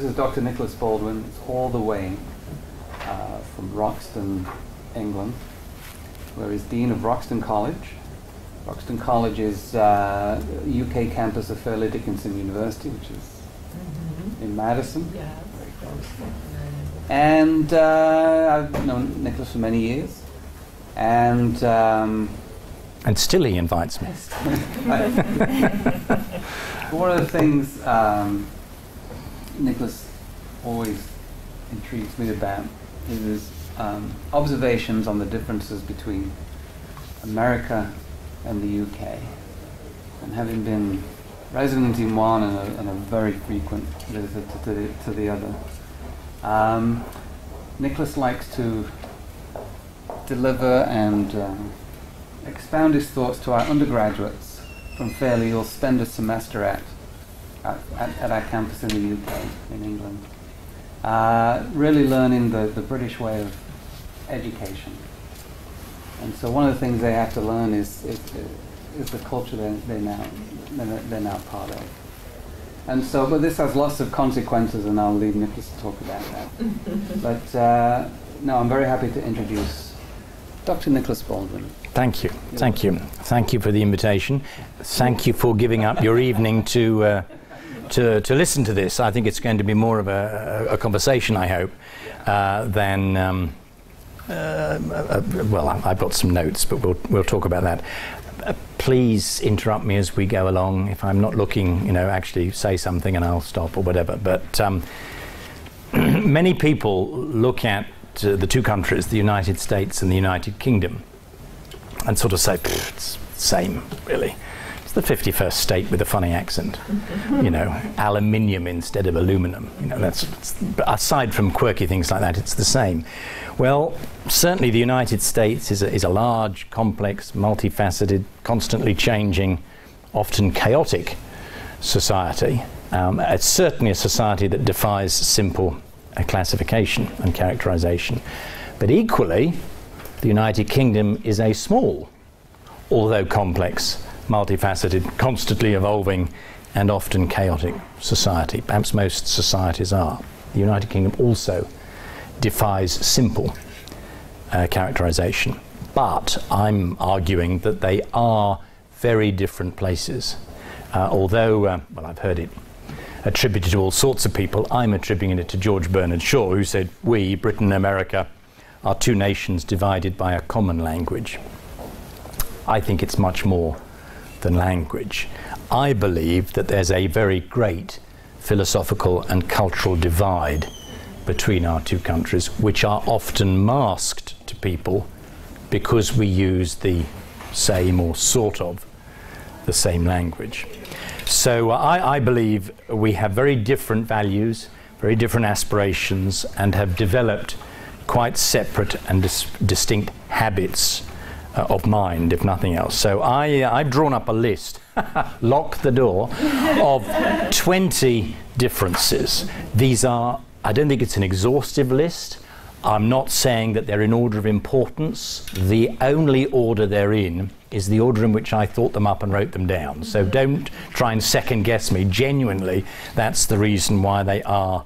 is Dr. Nicholas Baldwin. It's all the way from Wroxton, England, where he's Dean of Wroxton College. Wroxton College is UK campus of Fairleigh Dickinson University, which is in Madison. Yeah, very close. And I've known Nicholas for many years. And still he invites me. One of the things Nicholas always intrigues me about is his observations on the differences between America and the UK. And having been resident in one and a very frequent visitor to the other, Nicholas likes to deliver and expound his thoughts to our undergraduates from Fairleigh who'll spend a semester at our campus in the UK, in England, really learning the British way of education. And so one of the things they have to learn is the culture they're now part of. And so, but this has lots of consequences, and I'll leave Nicholas to talk about that. But no, I'm very happy to introduce Dr. Nicholas Baldwin. Thank you. Thank you. Thank you for the invitation. Thank you for giving up your evening to listen to this. I think it's going to be more of a conversation, I hope, than well, I've got some notes, but we'll talk about that. Please interrupt me as we go along. If I'm not looking, actually say something and I'll stop or whatever. But many people look at the two countries, the United States and the United Kingdom, and sort of say, it's the same, really. It's the 51st state with a funny accent. Aluminium instead of aluminum. But aside from quirky things like that, it's the same. Well, certainly the United States is a large, complex, multifaceted, constantly changing, often chaotic society. It's certainly a society that defies simple classification and characterization. But equally, the United Kingdom is a small, although complex, multifaceted, constantly evolving, and often chaotic society. Perhaps most societies are. The United Kingdom also defies simple characterization. But I'm arguing that they are very different places. Although, well, I've heard it attributed to all sorts of people, I'm attributing it to George Bernard Shaw, who said, we, Britain and America, are two nations divided by a common language. I think it's much more than language. I believe that there's a very great philosophical and cultural divide between our two countries, which are often masked to people because we use the same or sort of the same language. So I believe we have very different values, very different aspirations, and have developed quite separate and distinct habits of mind, if nothing else. So I've drawn up a list, lock the door, of 20 differences. These are, I don't think it's an exhaustive list. I'm not saying that they're in order of importance. The only order they're in is the order in which I thought them up and wrote them down. So don't try and second guess me. Genuinely, that's the reason why they are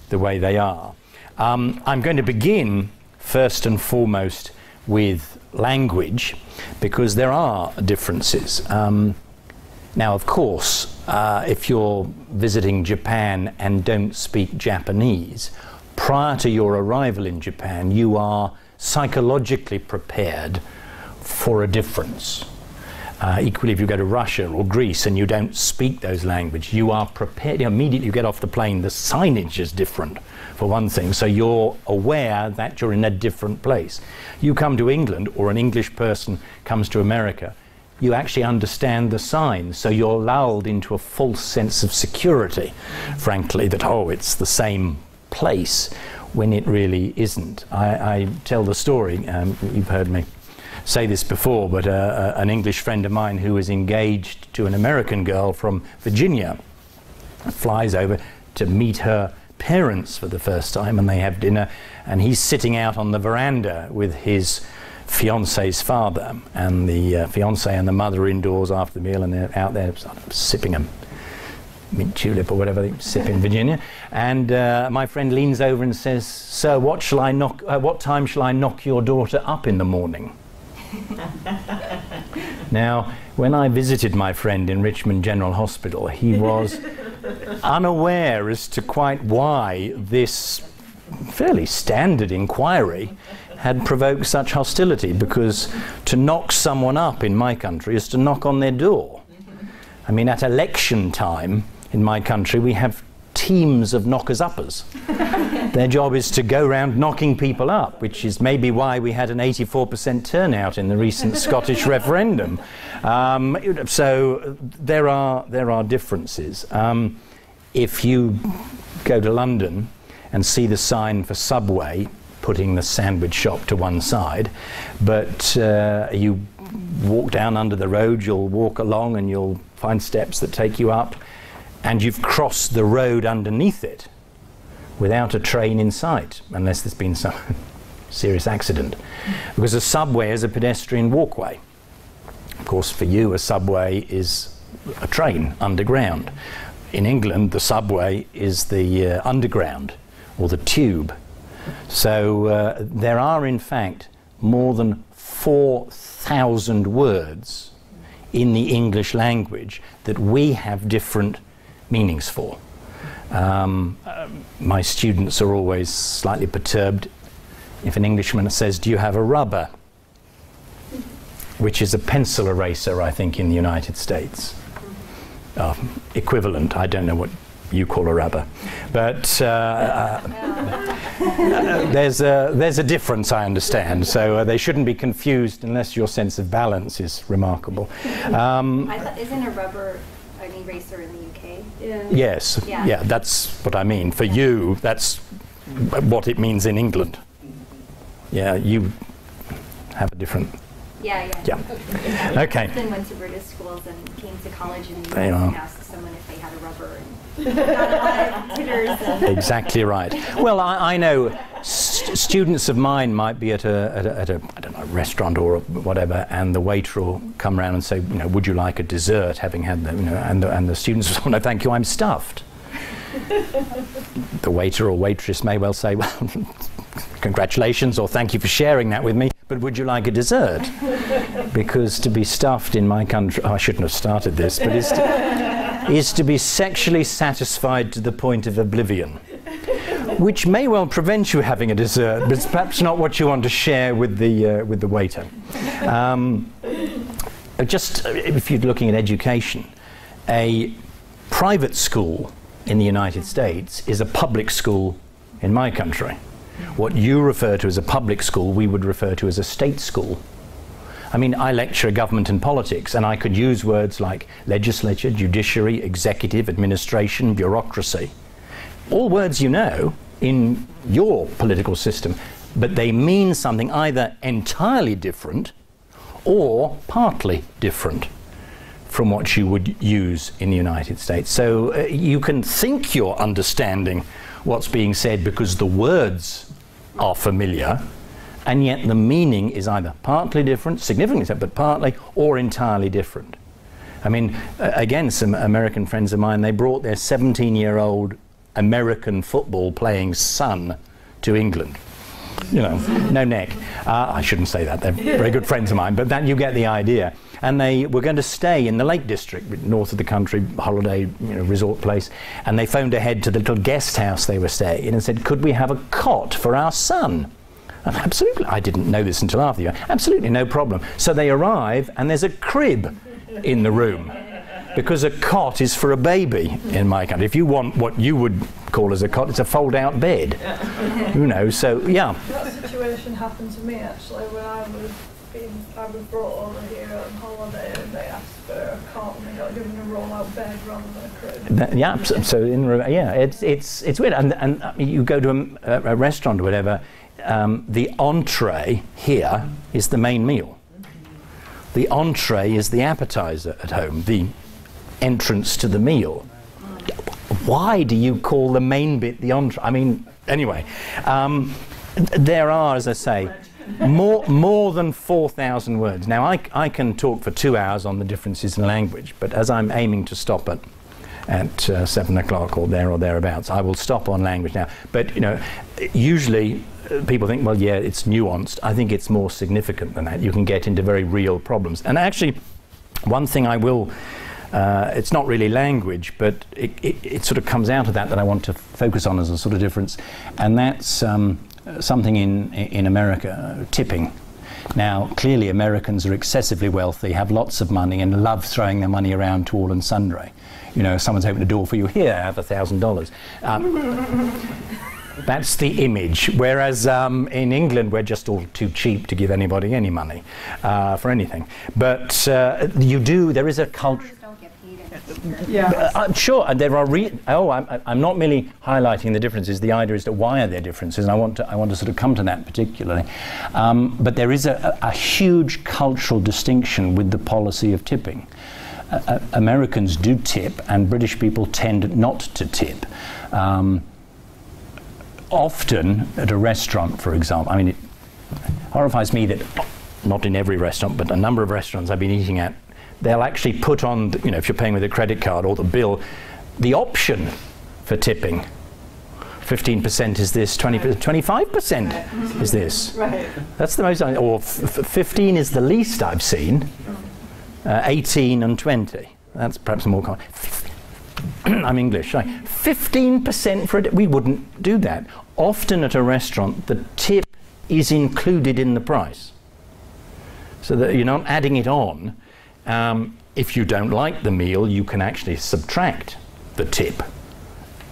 the way they are. I'm going to begin first and foremost with language, because there are differences. Now, of course, if you're visiting Japan and don't speak Japanese, prior to your arrival in Japan, you are psychologically prepared for a difference. Equally, if you go to Russia or Greece and you don't speak those languages, you are prepared. Immediately you get off the plane, the signage is different, for one thing, so you're aware that you're in a different place. You come to England, or an English person comes to America, you actually understand the signs, so you're lulled into a false sense of security, frankly, that, oh, it's the same place, when it really isn't. I tell the story, you've heard me say this before, but an English friend of mine who was engaged to an American girl from Virginia flies over to meet her parents for the first time, and they have dinner, and he's sitting out on the veranda with his fiance's father, and the fiance and the mother indoors after the meal, and they're out there sort of sipping a mint julep or whatever they sip in Virginia. And my friend leans over and says, "Sir, what time shall I knock your daughter up in the morning?" Now, when I visited my friend in Richmond General Hospital, he was unaware as to quite why this fairly standard inquiry had provoked such hostility, because to knock someone up in my country is to knock on their door. I mean, at election time in my country, we have teams of knockers-uppers. Their job is to go around knocking people up, which is maybe why we had an 84% turnout in the recent Scottish referendum. So there are differences. If you go to London and see the sign for Subway putting the sandwich shop to one side, but you walk down under the road, you'll walk along and you'll find steps that take you up, and you've crossed the road underneath it without a train in sight, unless there's been some serious accident. Because a subway is a pedestrian walkway. Of course, for you, a subway is a train underground. In England, the subway is the underground, or the tube. So there are, in fact, more than 4,000 words in the English language that we have different meanings for. My students are always slightly perturbed if an Englishman says, "Do you have a rubber?" Which is a pencil eraser, I think, in the United States. Equivalent, I don't know what you call a rubber. But there's a difference, I understand. So they shouldn't be confused unless your sense of balance is remarkable. I thought, isn't a rubber an eraser in the UK? Yeah. Yes, yeah, that's what I mean. For you, that's what it means in England. Yeah, you have a different... Yeah. Okay. Then went to British schools and came to college in the US They are. and asked someone if they had a rubber, and got a lot of titters. And Exactly right. Well, I know students of mine might be at a I don't know, restaurant or whatever, and the waiter will come around and say, you know, "Would you like a dessert?" Having had the, you know, and the students will say, "No, thank you, I'm stuffed." The waiter or waitress may well say, "Well, congratulations," or "Thank you for sharing that with me, but would you like a dessert?" Because to be stuffed in my country, I shouldn't have started this, but is to be sexually satisfied to the point of oblivion, which may well prevent you having a dessert, but it's perhaps not what you want to share with the waiter. Just if you're looking at education, a private school in the United States is a public school in my country. What you refer to as a public school, we would refer to as a state school. I mean, I lecture government and politics, and I could use words like legislature, judiciary, executive, administration, bureaucracy. All words you know in your political system, but they mean something either entirely different or partly different from what you would use in the United States. So you can think you're understanding what's being said because the words are familiar, and yet the meaning is either partly different, significantly so, but partly, or entirely different. I mean, again, some American friends of mine, they brought their 17-year-old American football playing son to England. You know, no neck. I shouldn't say that, they're very good friends of mine, but that you get the idea. And they were going to stay in the Lake District, north of the country, holiday, resort place, and they phoned ahead to the little guest house they were staying in and said, "Could we have a cot for our son?" And absolutely, I didn't know this until after. Absolutely, no problem. So they arrive, and there's a crib in the room, because a cot is for a baby in my country. If you want what you would call as a cot, it's a fold-out bed. So yeah. That situation happened to me actually when I was brought over here on holiday, and they asked for a cot and they got given a roll-out bed rather than a crib. It's weird. And you go to a restaurant or whatever, the entree here is the main meal. The entree is the appetizer at home, the entrance to the meal. Why do you call the main bit the entree? I mean, anyway, there are, as I say, more than 4,000 words. Now, I can talk for 2 hours on the differences in language, but as I'm aiming to stop at at 7 o'clock or thereabouts. I will stop on language now. But, you know, usually people think, well, yeah, it's nuanced. I think it's more significant than that. You can get into very real problems. And actually, one thing I will, it's not really language, but it sort of comes out of that I want to focus on as a sort of difference. And that's something in America, tipping. Now, clearly Americans are excessively wealthy, have lots of money, and love throwing their money around to all and sundry. You know, someone's opened a door for you, here, have $1,000. That's the image. Whereas in England, we're just all too cheap to give anybody any money for anything. But there is a culture. Yeah. Sure, and there are. I'm not merely highlighting the differences. The idea is that why are there differences, and I want to sort of come to that particularly. But there is a huge cultural distinction with the policy of tipping. Americans do tip, and British people tend not to tip. Often at a restaurant, for example, I mean, it horrifies me that not in every restaurant, but a number of restaurants I've been eating at, they'll actually put on, you know, if you're paying with a credit card or the bill, the option for tipping. 15% is this, 20%, 25% is this. Right. That's the most, or 15 is the least I've seen. 18 and 20. That's perhaps more common. I'm English. 15% for it. We wouldn't do that. Often at a restaurant, the tip is included in the price, so that you're not adding it on. If you don't like the meal, you can actually subtract the tip.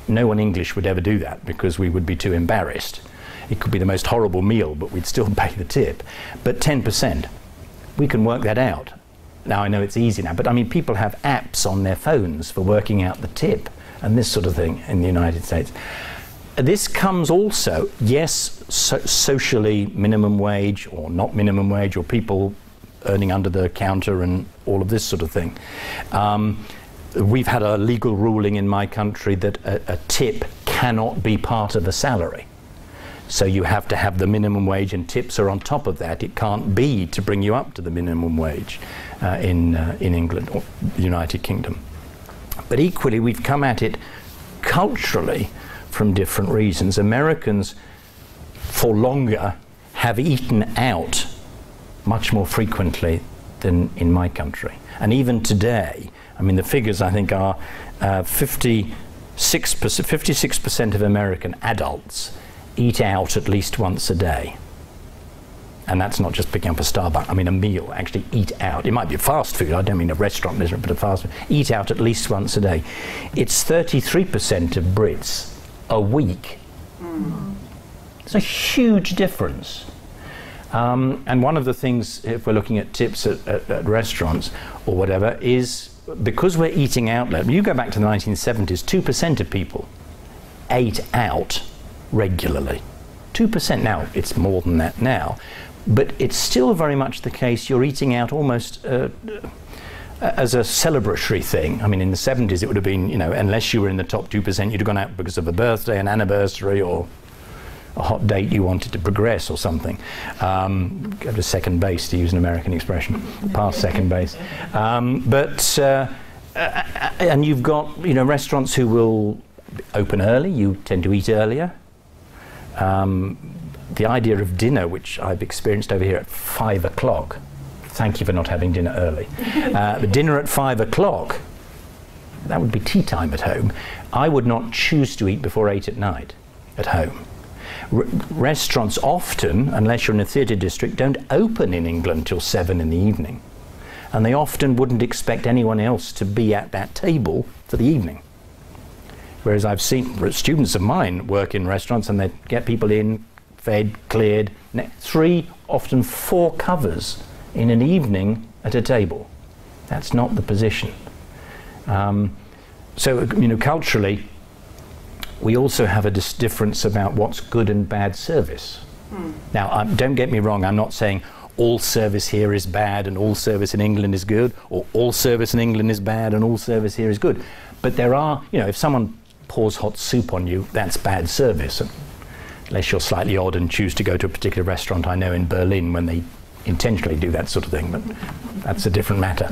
No one English would ever do that because we would be too embarrassed. It could be the most horrible meal, but we'd still pay the tip. But 10%, we can work that out. Now, I know it's easy now, but I mean, people have apps on their phones for working out the tip and this sort of thing in the United States. This comes also, yes, socially minimum wage or not minimum wage, or people earning under the counter and all of this sort of thing. We've had a legal ruling in my country that a tip cannot be part of a salary. So you have to have the minimum wage, and tips are on top of that. It can't be to bring you up to the minimum wage in England or the United Kingdom. But equally, we've come at it culturally from different reasons. Americans, for longer, have eaten out much more frequently than in my country. And even today, I mean, the figures I think are 56% of American adults eat out at least once a day. And that's not just picking up a Starbucks, I mean a meal, actually eat out. It might be fast food, I don't mean a restaurant, but a fast food. Eat out at least once a day. It's 33% of Brits a week. It's a huge difference. And one of the things, if we're looking at tips at restaurants or whatever, is because we're eating out, you go back to the 1970s, 2% of people ate out regularly. 2%. Now, it's more than that now, but it's still very much the case you're eating out almost as a celebratory thing. I mean, in the 70s it would have been, you know, unless you were in the top 2%, you'd have gone out because of a birthday, an anniversary, or a hot date you wanted to progress or something. Go to second base, to use an American expression, past second base. And you've got, you know, restaurants who will open early, you tend to eat earlier. The idea of dinner, which I've experienced over here at 5 o'clock, thank you for not having dinner early. The dinner at 5 o'clock, that would be tea time at home. I would not choose to eat before 8 at night at home. Restaurants often, unless you're in a theatre district, don't open in England till 7 in the evening. And they often wouldn't expect anyone else to be at that table for the evening. Whereas I've seen students of mine work in restaurants and they get people in, fed, cleared, 3, often 4 covers in an evening at a table. That's not the position. So, you know, culturally, we also have a difference about what's good and bad service. Now, don't get me wrong, I'm not saying all service here is bad and all service in England is good, or all service in England is bad and all service here is good. But there are, you know, if someone pours hot soup on you, that's bad service. Unless you're slightly odd and choose to go to a particular restaurant, I know in Berlin, when they intentionally do that sort of thing, but that's a different matter.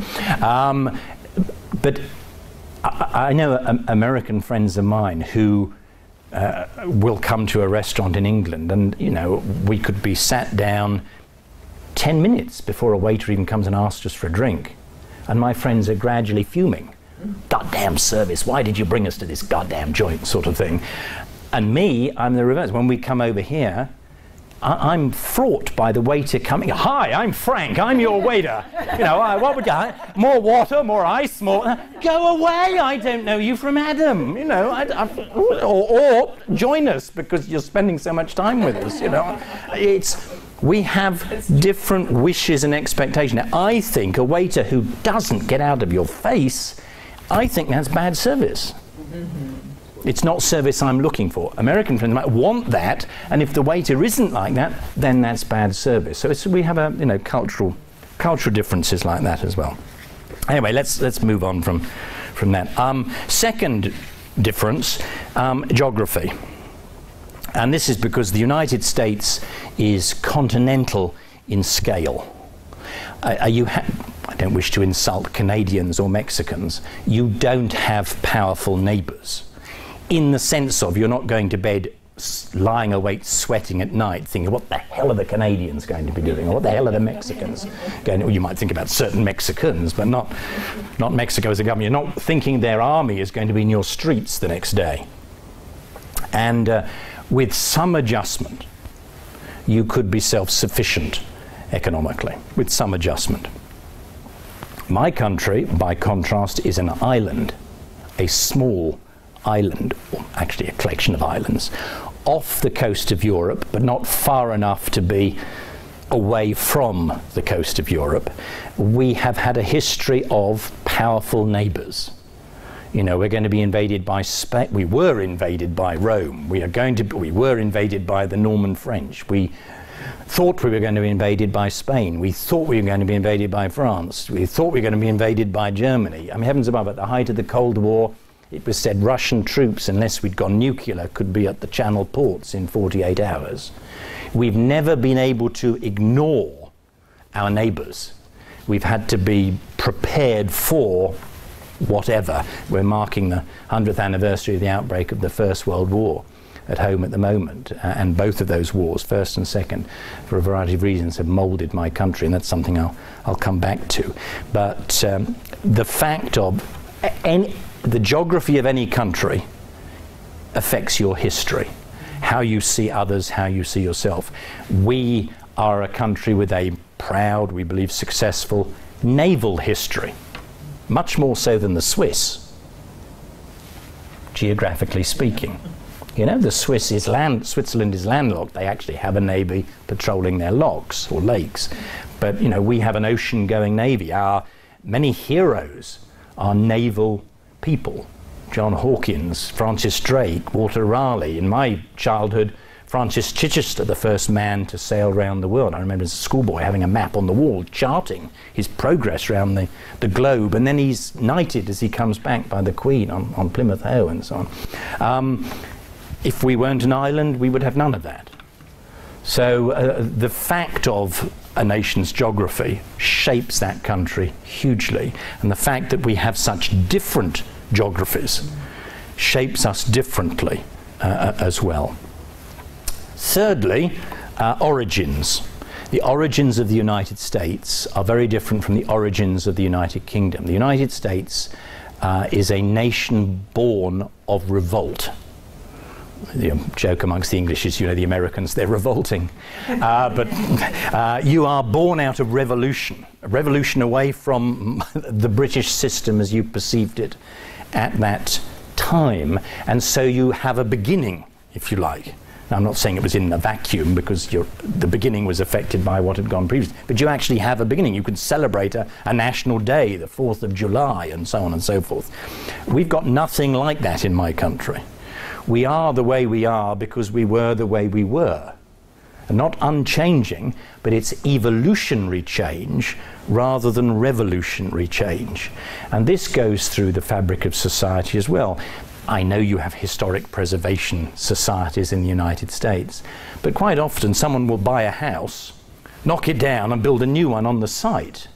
But I know American friends of mine who will come to a restaurant in England, and you know, we could be sat down 10 minutes before a waiter even comes and asks us for a drink, and my friends are gradually fuming. Goddamn service, why did you bring us to this goddamn joint, sort of thing. And me, I'm the reverse. When we come over here, I'm fraught by the waiter coming. Hi, I'm Frank, I'm your waiter. You know, what would you like? More water, more ice, more. Go away, I don't know you from Adam. You know, or join us because you're spending so much time with us. You know, we have different wishes and expectations. Now, I think a waiter who doesn't get out of your face, I think that's bad service. It's not service I'm looking for. American friends might want that, and if the waiter isn't like that, then that's bad service. So we have a, you know, cultural differences like that as well. Anyway, let's move on from that. Second difference, geography. And this is because the United States is continental in scale. I don't wish to insult Canadians or Mexicans. You don't have powerful neighbours, in the sense of you're not going to bed lying awake sweating at night thinking, what the hell are the Canadians going to be doing, or what the hell are the Mexicans going to, well, you might think about certain Mexicans, but not Mexico as a government. You're not thinking their army is going to be in your streets the next day. And with some adjustment, you could be self-sufficient economically, with some adjustment. My country, by contrast, is an island, a small island, or actually a collection of islands, off the coast of Europe, but not far enough to be away from the coast of Europe. We have had a history of powerful neighbours. You know, we're going to be invaded by Spain. We were invaded by Rome. We were invaded by the Norman French. We thought we were going to be invaded by Spain. We thought we were going to be invaded by France. We thought we were going to be invaded by Germany. I mean, heavens above, at the height of the Cold War, it was said Russian troops, unless we'd gone nuclear, could be at the Channel ports in 48 hours. We've never been able to ignore our neighbours. We've had to be prepared for whatever. We're marking the 100th anniversary of the outbreak of the First World War at home at the moment, and both of those wars, first and second, for a variety of reasons, have moulded my country, and that's something I'll come back to. But the fact of the geography of any country affects your history, how you see others, how you see yourself. We are a country with a proud, we believe successful, naval history, much more so than the Swiss, geographically speaking. You know, the Switzerland is landlocked. They actually have a navy patrolling their locks or lakes. But, you know, we have an ocean-going navy. Our many heroes are naval people. John Hawkins, Francis Drake, Walter Raleigh. In my childhood, Francis Chichester, the first man to sail around the world. I remember as a schoolboy having a map on the wall charting his progress around the globe, and then he's knighted as he comes back by the Queen on Plymouth Hoe and so on. If we weren't an island, we would have none of that. So the fact of a nation's geography shapes that country hugely, and the fact that we have such different geographies shapes us differently as well. Thirdly, origins. The origins of the United States are very different from the origins of the United Kingdom. The United States is a nation born of revolt. The joke amongst the English is, you know, the Americans, they're revolting. But you are born out of revolution, a revolution away from the British system as you perceived it at that time. And so you have a beginning, if you like. Now, I'm not saying it was in a vacuum, because the beginning was affected by what had gone previously, but you actually have a beginning. You could celebrate a national day, the 4th of July, and so on and so forth. We've got nothing like that in my country. We are the way we are because we were the way we were. And not unchanging, but it's evolutionary change rather than revolutionary change. And this goes through the fabric of society as well. I know you have historic preservation societies in the United States, but quite often someone will buy a house, knock it down and build a new one on the site.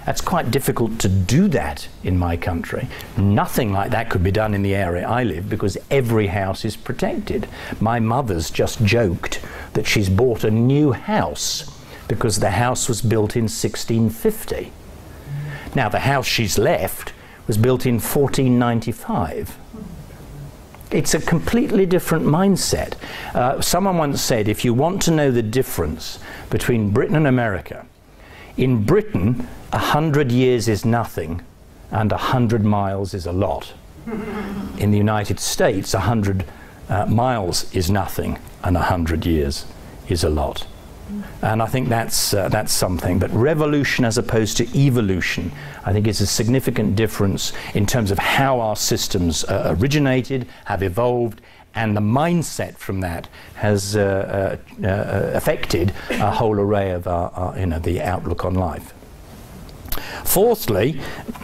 That's quite difficult to do that in my country. Nothing like that could be done in the area I live because every house is protected. My mother's just joked that she's bought a new house because the house was built in 1650. Now, the house she's left was built in 1495. It's a completely different mindset. Someone once said, if you want to know the difference between Britain and America, in Britain, 100 years is nothing and 100 miles is a lot. In the United States, 100 miles is nothing and 100 years is a lot. And I think that's something. But revolution as opposed to evolution, I think, is a significant difference in terms of how our systems originated, have evolved, and the mindset from that has affected a whole array of the outlook on life. Fourthly,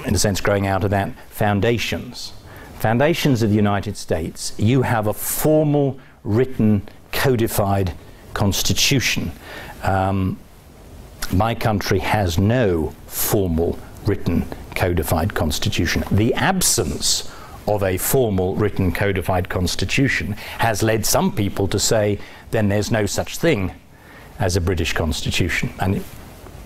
in a sense growing out of that, foundations. Foundations of the United States, you have a formal, written, codified constitution. My country has no formal, written, codified constitution. The absence of a formal, written, codified constitution has led some people to say, then there's no such thing as a British constitution. And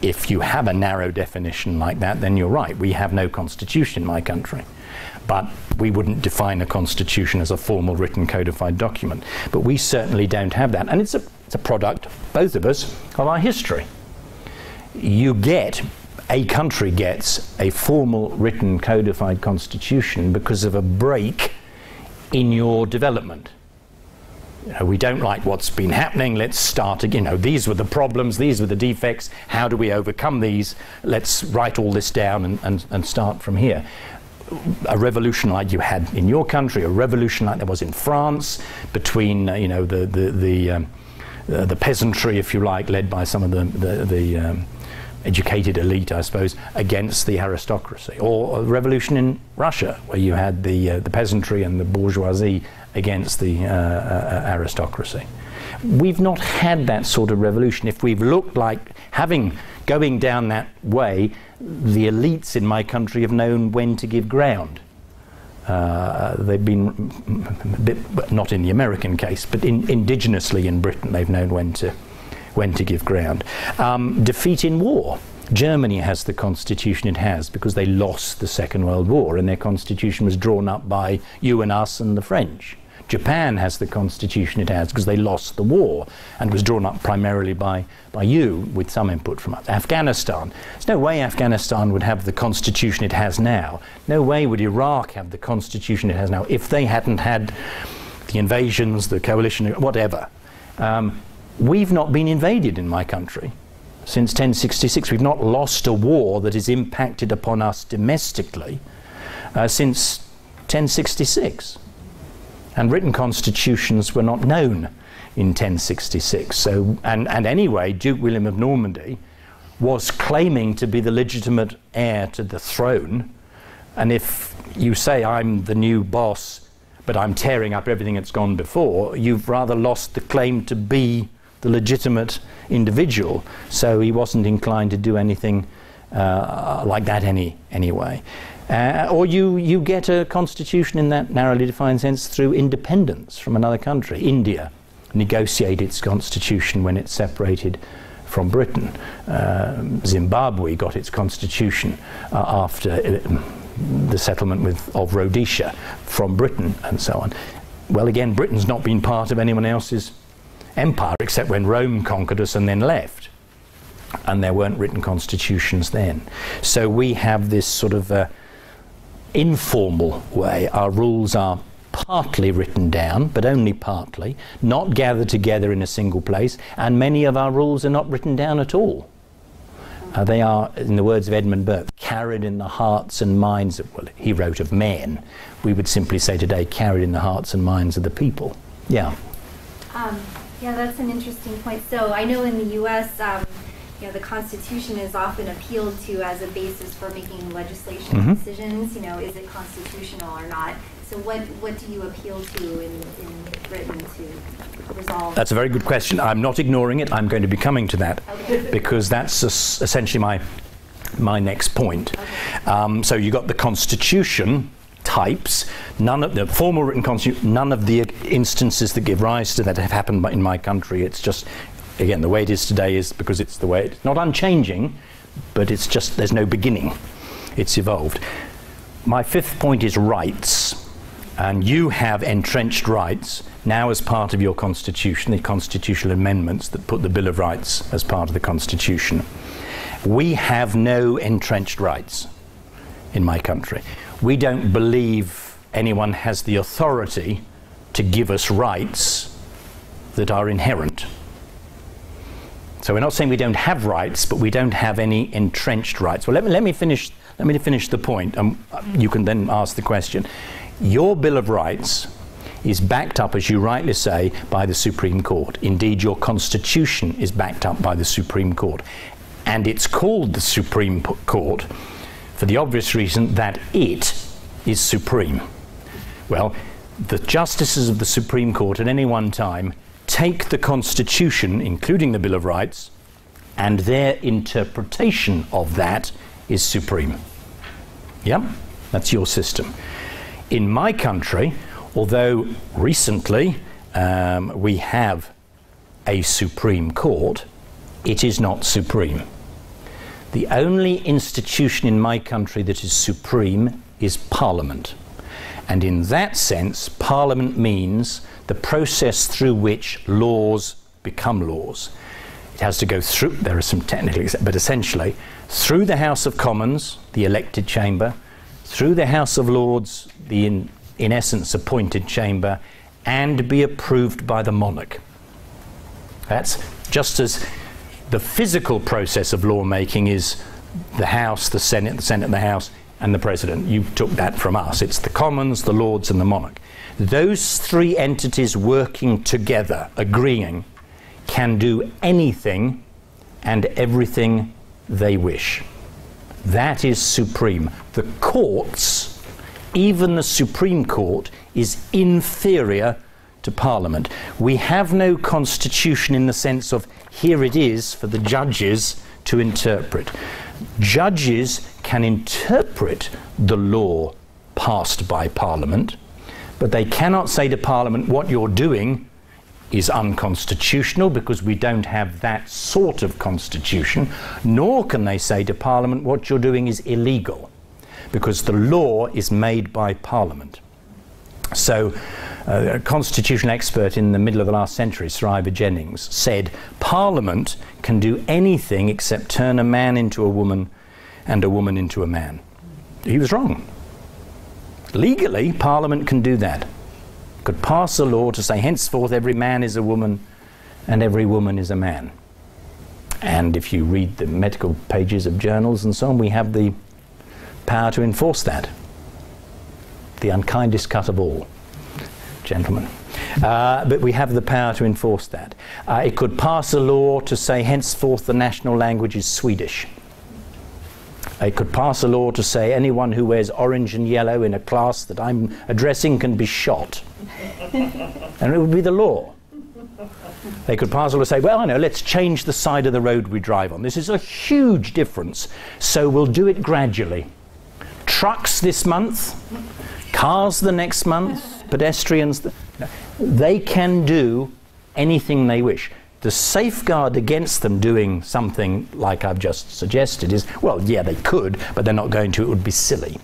if you have a narrow definition like that, then you're right. We have no constitution in my country. But we wouldn't define a constitution as a formal, written, codified document. But we certainly don't have that. And it's a product, both of us, of our history. A country gets a formal, written, codified constitution because of a break in your development. We don't like what's been happening, let's start again. These were the problems, these were the defects, how do we overcome these? Let's write all this down and start from here. A revolution like you had in your country, a revolution like there was in France, between the peasantry, if you like, led by some of the educated elite, I suppose, against the aristocracy, or a revolution in Russia, where you had the peasantry and the bourgeoisie against the aristocracy. We've not had that sort of revolution. If we've looked like going down that way, the elites in my country have known when to give ground. They've been a bit, not in the American case, but indigenously in Britain, they've known when to give ground. Defeat in war. Germany has the constitution it has because they lost the Second World War and their constitution was drawn up by you and us and the French. Japan has the constitution it has because they lost the war and was drawn up primarily by you with some input from us. Afghanistan. There's no way Afghanistan would have the constitution it has now. No way would Iraq have the constitution it has now if they hadn't had the invasions, the coalition, whatever. We've not been invaded in my country since 1066. We've not lost a war that has impacted upon us domestically since 1066. And written constitutions were not known in 1066. So, and anyway, Duke William of Normandy was claiming to be the legitimate heir to the throne. And if you say, I'm the new boss, but I'm tearing up everything that's gone before, you've rather lost the claim to be the legitimate individual. So he wasn't inclined to do anything like that anyway. Or you get a constitution in that narrowly defined sense through independence from another country. India negotiated its constitution when it separated from Britain. Zimbabwe got its constitution after the settlement of Rhodesia from Britain and so on. Well, again, Britain's not been part of anyone else's empire except when Rome conquered us and then left. And there weren't written constitutions then. So we have this sort of informal way. Our rules are partly written down, but only partly, not gathered together in a single place, and many of our rules are not written down at all. They are, in the words of Edmund Burke, carried in the hearts and minds of, well, he wrote of men. We would simply say today, carried in the hearts and minds of the people. Yeah. Yeah, that's an interesting point. So I know in the U.S., the Constitution is often appealed to as a basis for making legislation decisions. Is it constitutional or not? So what do you appeal to in Britain to resolve? That's a very good question. I'm not ignoring it. I'm going to be coming to that, because that's essentially my next point. Okay. So you got the Constitution types, none of the formal written Constitution, none of the instances that give rise to that have happened in my country. It's just, again, the way it is today is because it's the way it's not unchanging, but it's just there's no beginning. It's evolved. My fifth point is rights, and you have entrenched rights now as part of your Constitution, the constitutional amendments that put the Bill of Rights as part of the Constitution. We have no entrenched rights in my country. We don't believe anyone has the authority to give us rights that are inherent. So we're not saying we don't have rights, but we don't have any entrenched rights. Well, let me finish the point, and you can then ask the question. Your Bill of Rights is backed up, as you rightly say, by the Supreme Court. Indeed, your Constitution is backed up by the Supreme Court. And it's called the Supreme Court for the obvious reason that it is supreme. Well, the justices of the Supreme Court at any one time take the Constitution, including the Bill of Rights, and their interpretation of that is supreme. Yep, that's your system. In my country, although recently we have a Supreme Court, it is not supreme. The only institution in my country that is supreme is Parliament. And in that sense, Parliament means the process through which laws become laws. It has to go through, there are some technical, but essentially, through the House of Commons, the elected chamber, through the House of Lords, the in essence appointed chamber, and be approved by the monarch. That's just as the physical process of lawmaking is the House, the Senate, the House, and the President. You took that from us. It's the Commons, the Lords, and the monarch. Those three entities working together, agreeing, can do anything and everything they wish. That is supreme. The courts, even the Supreme Court, is inferior to Parliament. We have no constitution in the sense of here it is for the judges to interpret. Judges can interpret the law passed by Parliament, but they cannot say to Parliament what you're doing is unconstitutional because we don't have that sort of constitution, nor can they say to Parliament what you're doing is illegal because the law is made by Parliament. So a constitutional expert in the middle of the last century, Sir Ivor Jennings, said Parliament can do anything except turn a man into a woman and a woman into a man. He was wrong. Legally, Parliament can do that. Could pass a law to say henceforth every man is a woman and every woman is a man. And if you read the medical pages of journals and so on, we have the power to enforce that. The unkindest cut of all, gentlemen. But we have the power to enforce that. It could pass a law to say henceforth the national language is Swedish. It could pass a law to say anyone who wears orange and yellow in a class that I'm addressing can be shot. And it would be the law. They could pass a law to say, well, I know, let's change the side of the road we drive on. This is a huge difference, so we'll do it gradually. Trucks this month, cars the next month, pedestrians. They can do anything they wish. The safeguard against them doing something like I've just suggested is, well, yeah, they could, but they're not going to. It would be silly.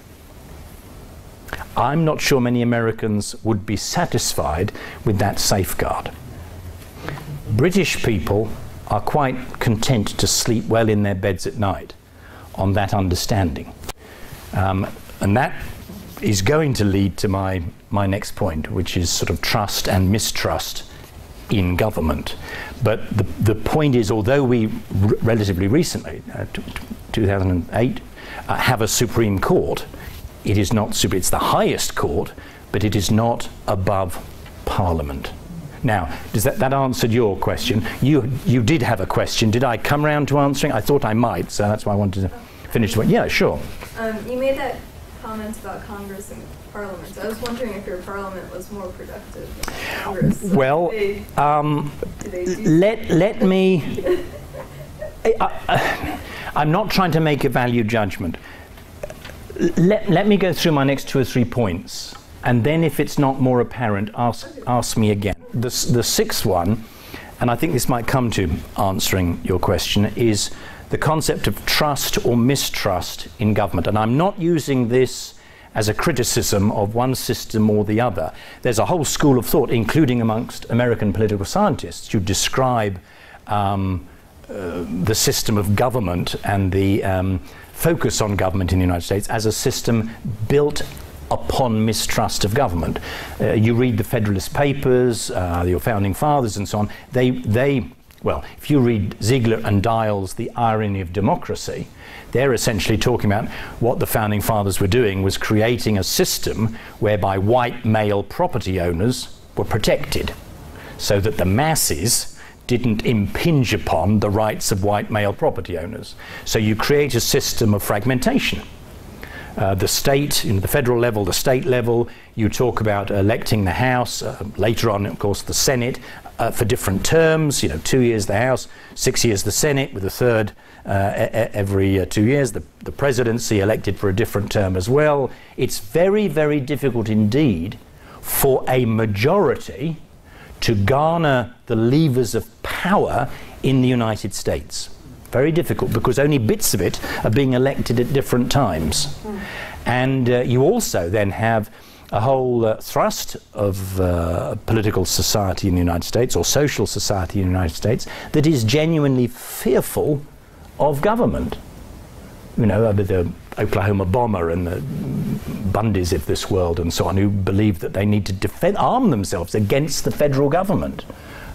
I'm not sure many Americans would be satisfied with that safeguard. British people are quite content to sleep well in their beds at night on that understanding. And that is going to lead to my next point, which is sort of trust and mistrust in government. But the point is, although we relatively recently, 2008, have a Supreme Court, it is not super. It's the highest court, but it is not above Parliament. Now, does that answered your question? You did have a question. Did I come round to answering? I thought I might, so that's why I wanted to finish the point. Yeah, sure. You made that comment about Congress and Parliament. So I was wondering if your Parliament was more productive than Congress. Well, let me. I'm not trying to make a value judgment. Let me go through my next 2 or 3 points, and then if it's not more apparent, ask me again. The sixth one, and I think this might come to answering your question, is the concept of trust or mistrust in government. And I'm not using this as a criticism of one system or the other. There's a whole school of thought, including amongst American political scientists, who describe the system of government and the focus on government in the United States as a system built upon mistrust of government. You read the Federalist Papers, your Founding Fathers and so on, well, if you read Ziegler and Dial's The Irony of Democracy, they're essentially talking about what the Founding Fathers were doing was creating a system whereby white male property owners were protected so that the masses didn't impinge upon the rights of white male property owners. So you create a system of fragmentation. The state, the federal level, the state level, you talk about electing the House, later on, of course, the Senate, for different terms, 2 years the House, 6 years the Senate, with a third every 2 years, the presidency elected for a different term as well. It's very, very difficult indeed for a majority to garner the levers of power in the United States. Very difficult, because only bits of it are being elected at different times. And you also then have a whole thrust of political society in the United States, or social society in the United States, that is genuinely fearful of government. The Oklahoma bomber and the Bundys of this world and so on, who believe that they need to arm themselves against the federal government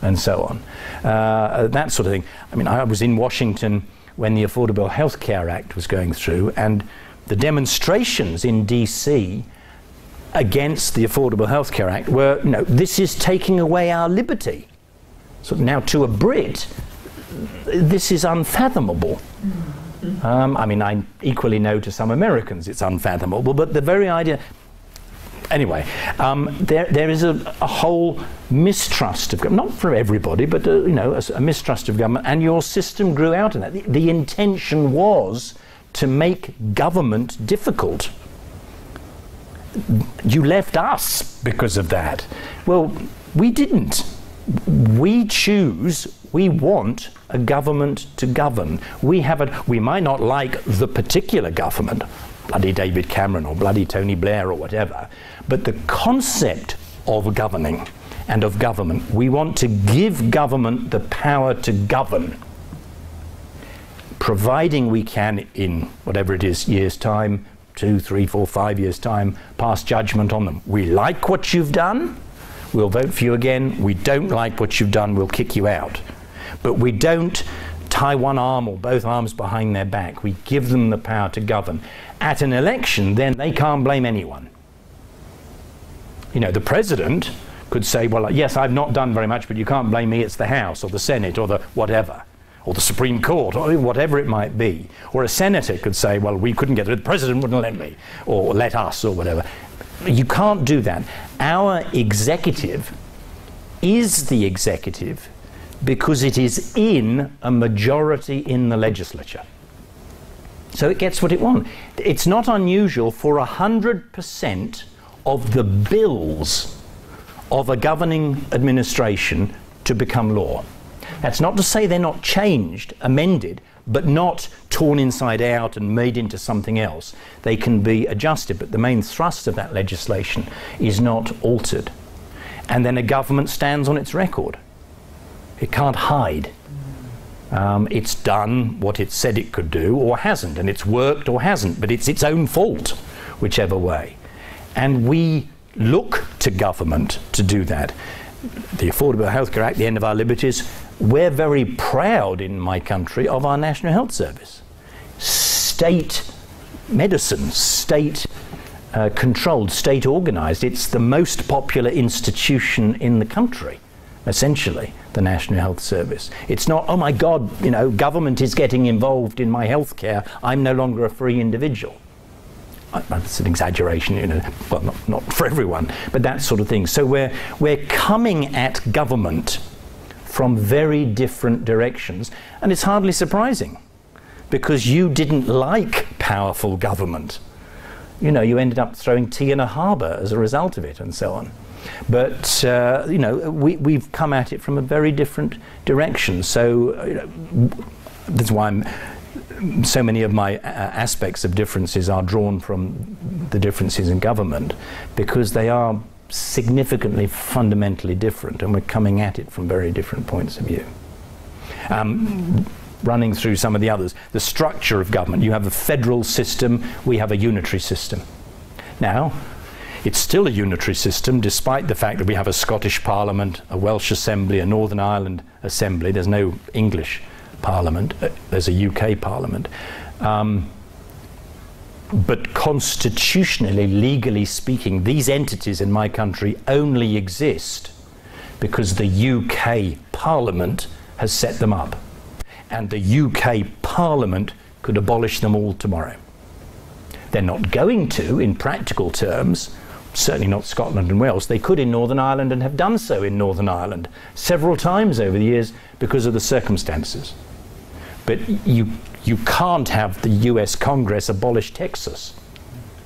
and so on. That sort of thing. I was in Washington when the Affordable Health Care Act was going through, and the demonstrations in DC against the Affordable Health Care Act were, this is taking away our liberty. So now to a Brit, this is unfathomable. I equally know to some Americans it's unfathomable, but the very idea... Anyway, there is a whole mistrust of government, not for everybody, but a mistrust of government, and your system grew out of that. The intention was to make government difficult. You left us because of that. Well, we didn't. We want a government to govern. We might not like the particular government, bloody David Cameron or bloody Tony Blair or whatever, but the concept of governing and of government, we want to give government the power to govern, providing we can, in whatever it is, years' time, 2, 3, 4, 5 years' time, pass judgment on them. We like what you've done, we'll vote for you again. We don't like what you've done, we'll kick you out. But we don't tie one arm or both arms behind their back. We give them the power to govern. At an election, then they can't blame anyone. The president could say, well, yes, I've not done very much, but you can't blame me, it's the House or the Senate or the whatever, or the Supreme Court, or whatever it might be. Or a senator could say, well, we couldn't get it, the president wouldn't let me, or let us, or whatever. You can't do that. Our executive is the executive because it is in a majority in the legislature. So it gets what it wants. It's not unusual for 100% of the bills of a governing administration to become law. That's not to say they're not changed, amended, but not torn inside out and made into something else. They can be adjusted, but the main thrust of that legislation is not altered. And then a government stands on its record. It can't hide. It's done what it said it could do or hasn't, and it's worked or hasn't, but it's its own fault, whichever way. And we look to government to do that. The Affordable Health Care Act, the end of our liberties, we're very proud in my country of our National Health Service. State medicine, state controlled, state organised. It's the most popular institution in the country, essentially, the National Health Service. It's not, oh my God, government is getting involved in my health care, I'm no longer a free individual. That's an exaggeration, well, not for everyone, but that sort of thing. So we're coming at government from very different directions, and it's hardly surprising because you didn't like powerful government. You know, you ended up throwing tea in a harbour as a result of it, and so on. But you know, we've come at it from a very different direction. So you know, that's why so many of my aspects of differences are drawn from the differences in government, because they are significantly, fundamentally different, and we're coming at it from very different points of view. Running through some of the others, the structure of government. You have a federal system, we have a unitary system. Now, it's still a unitary system, despite the fact that we have a Scottish Parliament, a Welsh Assembly, a Northern Ireland Assembly. There's no English Parliament, there's a UK Parliament. But constitutionally, legally speaking, these entities in my country only exist because the UK Parliament has set them up. And the UK Parliament could abolish them all tomorrow. They're not going to, in practical terms, certainly not Scotland and Wales. They could in Northern Ireland, and have done so in Northern Ireland several times over the years because of the circumstances. But you can't have the US Congress abolish Texas.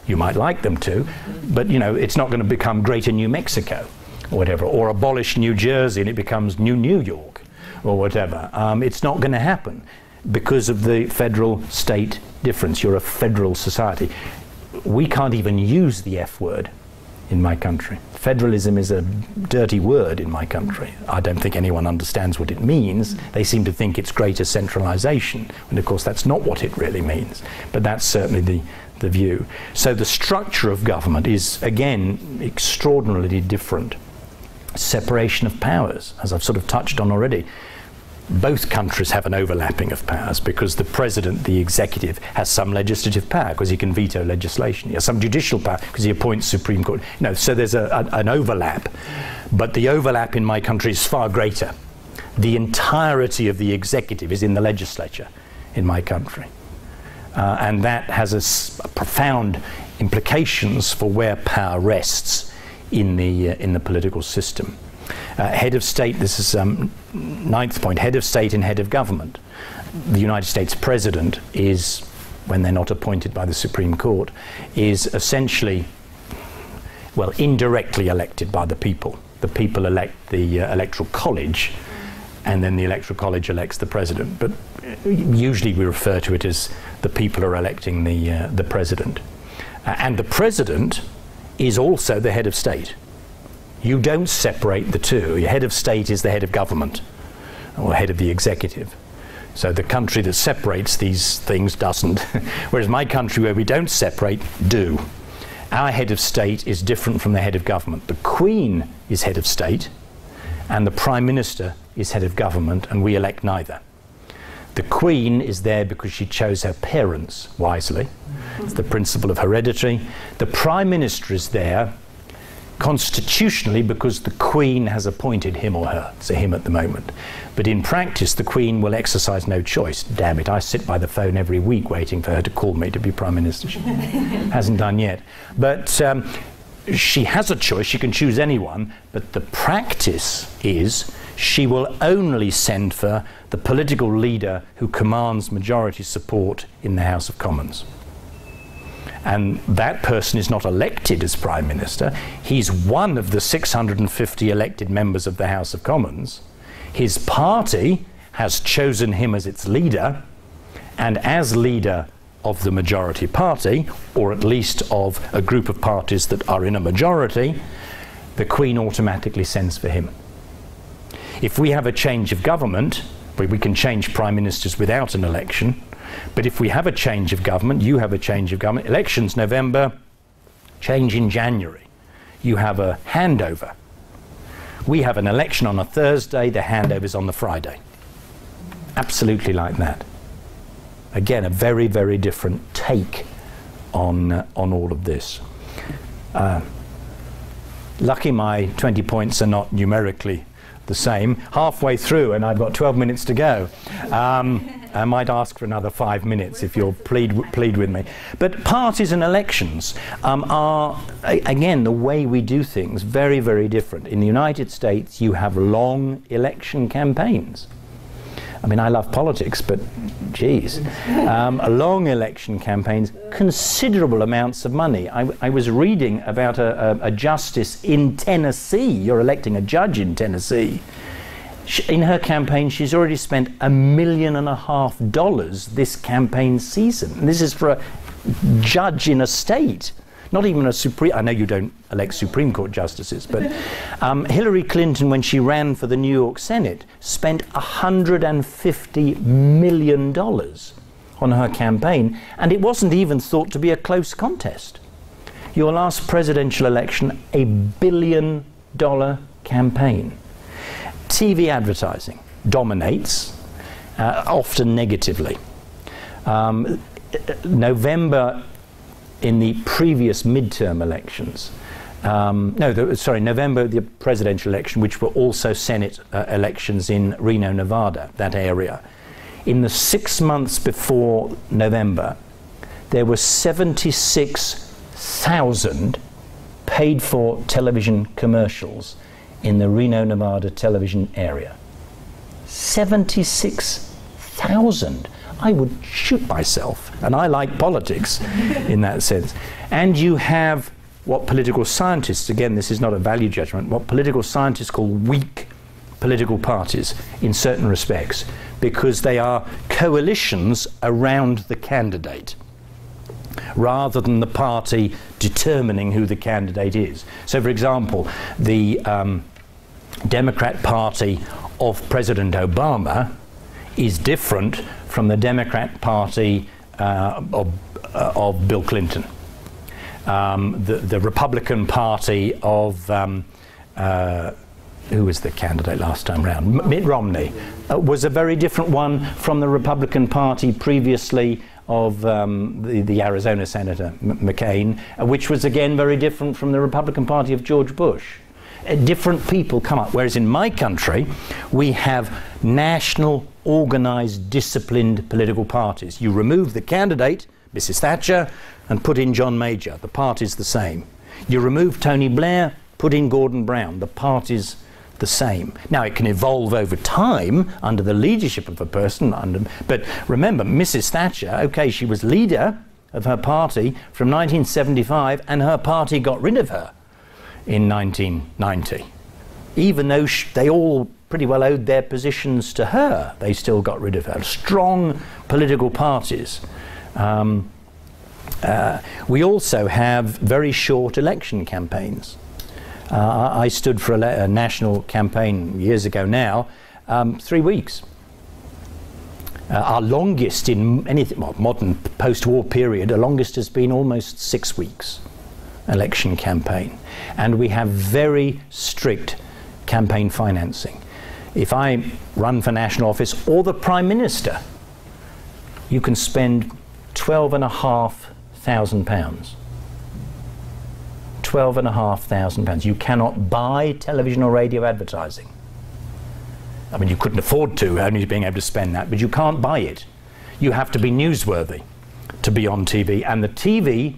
You might like them to, but you know, it's not going to become Greater New Mexico or whatever, or abolish New Jersey and it becomes New York or whatever. It's not going to happen because of the federal-state difference. You're a federal society. We can't even use the F word in my country. Federalism is a dirty word in my country. I don't think anyone understands what it means. They seem to think it's greater centralization, and of course that's not what it really means. But that's certainly the view. So the structure of government is, again, extraordinarily different. Separation of powers, as I've sort of touched on already. Both countries have an overlapping of powers, because the president, the executive, has some legislative power because he can veto legislation. He has some judicial power because he appoints Supreme Court. You know, so there's an overlap. But the overlap in my country is far greater. The entirety of the executive is in the legislature in my country. And that has a profound implications for where power rests in the political system. Head of state, this is ninth point, head of state and head of government. The United States president is, when they're not appointed by the Supreme Court, is essentially, well, indirectly elected by the people. The people elect the electoral college, and then the electoral college elects the president. But usually we refer to it as the people are electing the president. And the president is also the head of state. You don't separate the two. Your head of state is the head of government, or head of the executive. So the country that separates these things doesn't, whereas my country, where we don't separate, do. Our head of state is different from the head of government. The Queen is head of state, and the Prime Minister is head of government, and we elect neither. The Queen is there because she chose her parents wisely. It's the principle of heredity. The Prime Minister is there constitutionally because the Queen has appointed him or her. It's a him at the moment. But in practice, the Queen will exercise no choice. Damn it, I sit by the phone every week waiting for her to call me to be Prime Minister. She hasn't done yet. But she has a choice. She can choose anyone. But the practice is she will only send for the political leader who commands majority support in the House of Commons. And that person is not elected as Prime Minister. He's one of the 650 elected members of the House of Commons. His party has chosen him as its leader, and as leader of the majority party, or at least of a group of parties that are in a majority, the Queen automatically sends for him. If we have a change of government, we can change Prime Ministers without an election. But if we have a change of government, you have a change of government, elections November, change in January. You have a handover. We have an election on a Thursday, the handover is on the Friday. Absolutely like that. Again, a very, very different take on all of this. Lucky my 20 points are not numerically the same. Halfway through, and I've got 12 minutes to go. I might ask for another 5 minutes if you'll plead with me. But parties and elections are, again, the way we do things, very, very different. In the United States, you have long election campaigns. I mean, I love politics, but geez. Long election campaigns, considerable amounts of money. I was reading about a justice in Tennessee. You're electing a judge in Tennessee. In her campaign, she's already spent $1.5 million this campaign season. And this is for a judge in a state, not even a Supreme. I know you don't elect Supreme Court justices, but Hillary Clinton, when she ran for the New York Senate, spent $150 million on her campaign, and it wasn't even thought to be a close contest. Your last presidential election, $1 billion campaign. TV advertising dominates, often negatively. November in the previous midterm elections, November the presidential election, which were also Senate elections in Reno, Nevada, that area. In the 6 months before November, there were 76,000 paid for television commercials in the Reno, Nevada television area. 76,000. I would shoot myself, and I like politics in that sense. And you have what political scientists, again, this is not a value judgment, what political scientists call weak political parties in certain respects, because they are coalitions around the candidate, rather than the party determining who the candidate is. So, for example, the Democrat Party of President Obama is different from the Democrat Party of Bill Clinton. The Republican Party of, who was the candidate last time round? Mitt Romney was a very different one from the Republican Party previously of the Arizona Senator McCain, which was again very different from the Republican Party of George Bush. Different people come up, whereas in my country we have national, organised, disciplined political parties. You remove the candidate, Mrs. Thatcher, and put in John Major. The party's the same. You remove Tony Blair, put in Gordon Brown. The party's the same. Now, it can evolve over time under the leadership of a person, but remember, Mrs. Thatcher, okay, she was leader of her party from 1975, and her party got rid of her in 1990. Even though they all pretty well owed their positions to her, they still got rid of her. Strong political parties. We also have very short election campaigns. I stood for a national campaign years ago now, 3 weeks. Our longest in anything, well, modern post-war period, our longest has been almost 6 weeks election campaign. And we have very strict campaign financing. If I run for national office or the Prime Minister, you can spend £12,500. £12,500. You cannot buy television or radio advertising. I mean, you couldn't afford to, only being able to spend that, but you can't buy it. You have to be newsworthy to be on TV, and the TV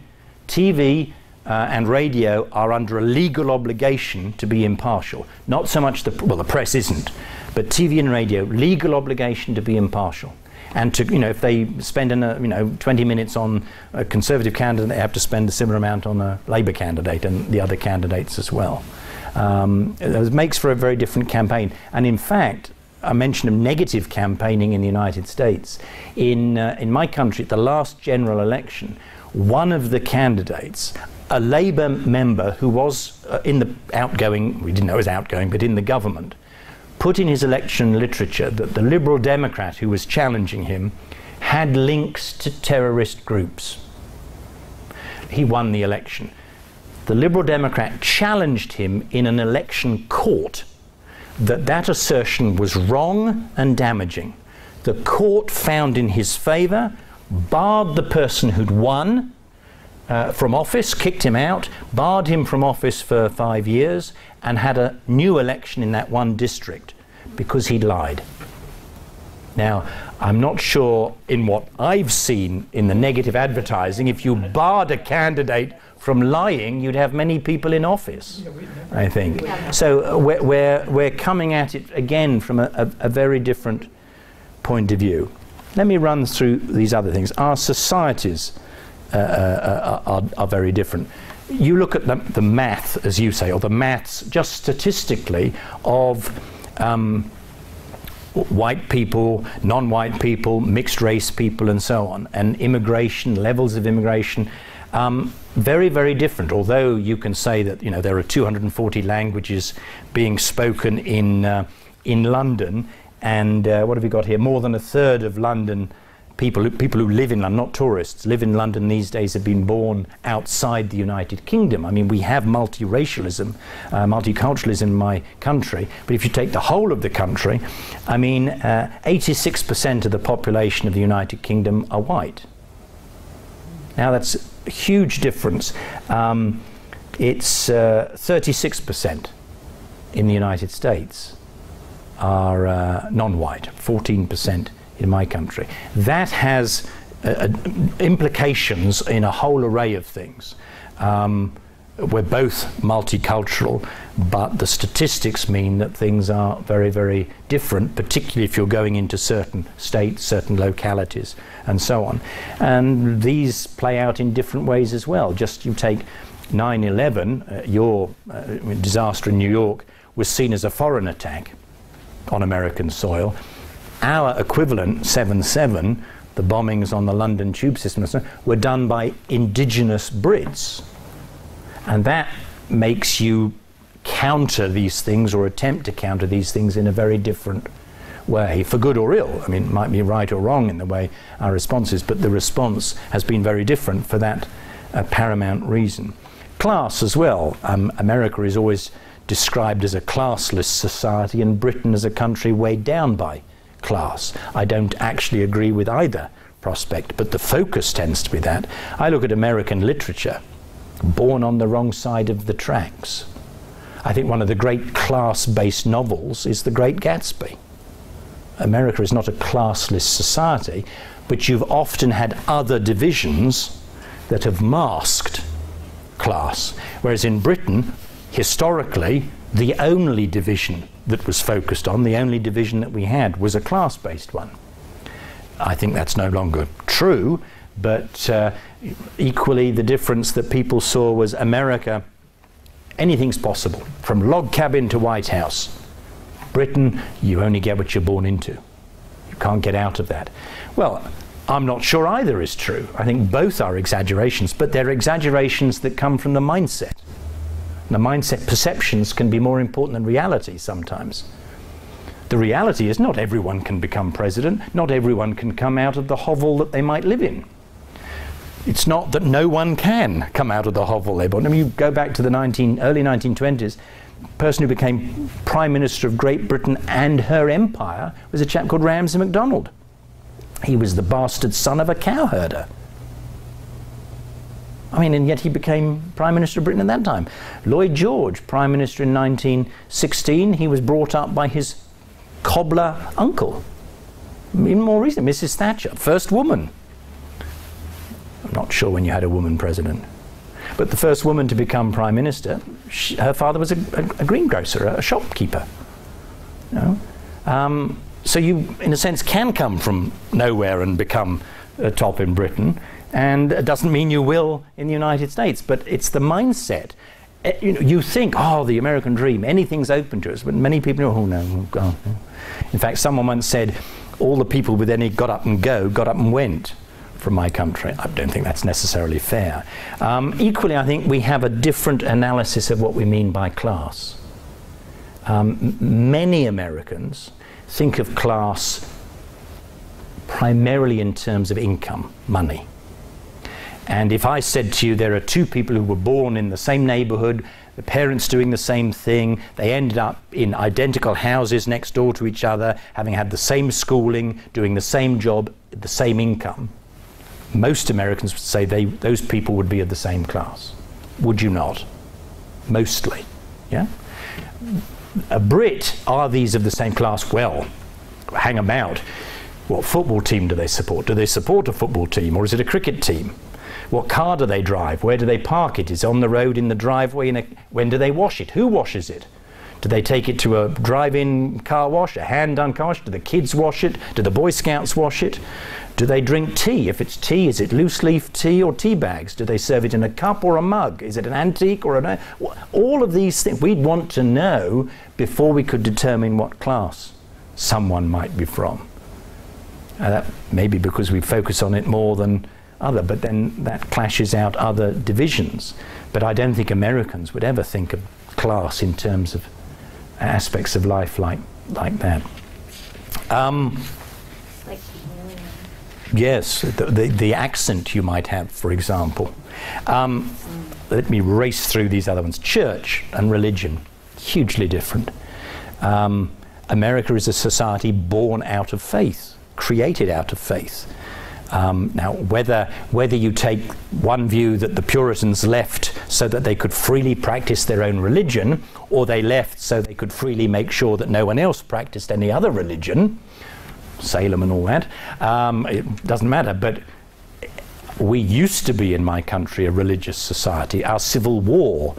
and radio are under a legal obligation to be impartial. Not so much the press isn't, but TV and radio, legal obligation to be impartial. And to, if they spend 20 minutes on a Conservative candidate, they have to spend a similar amount on a Labour candidate and the other candidates as well. It makes for a very different campaign. And in fact, I mentioned of negative campaigning in the United States. In my country, at the last general election, one of the candidates, a Labour member who was in the outgoing, we didn't know it was outgoing, but in the government, put in his election literature that the Liberal Democrat who was challenging him had links to terrorist groups. He won the election. The Liberal Democrat challenged him in an election court that assertion was wrong and damaging. The court found in his favour, barred the person who'd won from office, kicked him out, barred him from office for 5 years, and had a new election in that one district because he'd lied. Now, I'm not sure in what I've seen in the negative advertising, if you barred a candidate from lying, you'd have many people in office, I think. So we're coming at it again from a very different point of view, let me run through these other things. Our societies are very different. You look at the math, as you say, or the maths, just statistically, of white people, non-white people, mixed race people, and so on, and immigration, levels of immigration, very, very different. Although you can say that, you know, there are 240 languages being spoken in London, and what have we got here? More than a third of London people who live in London, not tourists, live in London these days, have been born outside the United Kingdom. I mean, we have multiracialism, multiculturalism in my country, but if you take the whole of the country, I mean, 86% of the population of the United Kingdom are white. Now that's a huge difference. It's 36% in the United States are non-white, 14% in my country. That has implications in a whole array of things. We're both multicultural, but the statistics mean that things are very, very different, particularly if you're going into certain states, certain localities, and so on. And these play out in different ways as well. Just you take 9/11, your disaster in New York was seen as a foreign attack on American soil. Our equivalent, 7/7, the bombings on the London tube system, were done by indigenous Brits. And that makes you counter these things, or attempt to counter these things, in a very different way, for good or ill. I mean, it might be right or wrong in the way our response is, but the response has been very different for that paramount reason. Class as well. America is always described as a classless society, and Britain as a country weighed down by class. I don't actually agree with either prospect, but the focus tends to be that. I look at American literature, born on the wrong side of the tracks. I think one of the great class-based novels is The Great Gatsby. America is not a classless society, but you've often had other divisions that have masked class, whereas in Britain, historically, the only division that was focused on, the only division that we had, was a class-based one. I think that's no longer true, but equally the difference that people saw was America, anything's possible, from log cabin to White House. Britain, you only get what you're born into. You can't get out of that. Well, I'm not sure either is true. I think both are exaggerations, but they're exaggerations that come from the mindset. The mindset perceptions can be more important than reality sometimes. The reality is not everyone can become president, not everyone can come out of the hovel that they might live in. It's not that no one can come out of the hovel they born. I mean, you go back to the early 1920s, the person who became Prime Minister of Great Britain and her empire was a chap called Ramsay MacDonald. He was the bastard son of a cowherder. I mean, and yet he became Prime Minister of Britain at that time. Lloyd George, Prime Minister in 1916, he was brought up by his cobbler uncle. Even more recent, Mrs. Thatcher, first woman. I'm not sure when you had a woman president. But the first woman to become Prime Minister, her father was a greengrocer, a shopkeeper. You know? So you, in a sense, can come from nowhere and become a top in Britain, and it doesn't mean you will in the United States, but it's the mindset. You know, you think, oh, the American dream, anything's open to us, but many people know, oh no, oh God. In fact, someone once said, all the people with any got up and went from my country. I don't think that's necessarily fair. Equally, I think we have a different analysis of what we mean by class. Many Americans think of class primarily in terms of income, money. And if I said to you there are two people who were born in the same neighborhood, the parents doing the same thing, they ended up in identical houses next door to each other, having had the same schooling, doing the same job, the same income, most Americans would say those people would be of the same class. Would you not? Mostly, yeah? A Brit, are these of the same class? Well, hang about. What football team do they support? Do they support a football team, or is it a cricket team? What car do they drive? Where do they park it? Is it on the road, in the driveway? When do they wash it? Who washes it? Do they take it to a drive-in car wash, a hand-done car wash? Do the kids wash it? Do the Boy Scouts wash it? Do they drink tea? If it's tea, is it loose leaf tea or tea bags? Do they serve it in a cup or a mug? Is it an antique or an... All of these things we'd want to know before we could determine what class someone might be from. That may be because we focus on it more than other, but then that clashes out other divisions. But I don't think Americans would ever think of class in terms of aspects of life like that. Like yes, the accent you might have, for example. Let me race through these other ones. Church and religion, hugely different. America is a society born out of faith, created out of faith. Now, whether you take one view that the Puritans left so that they could freely practice their own religion, or they left so they could freely make sure that no one else practiced any other religion, Salem and all that, it doesn't matter. But we used to be in my country a religious society. Our civil war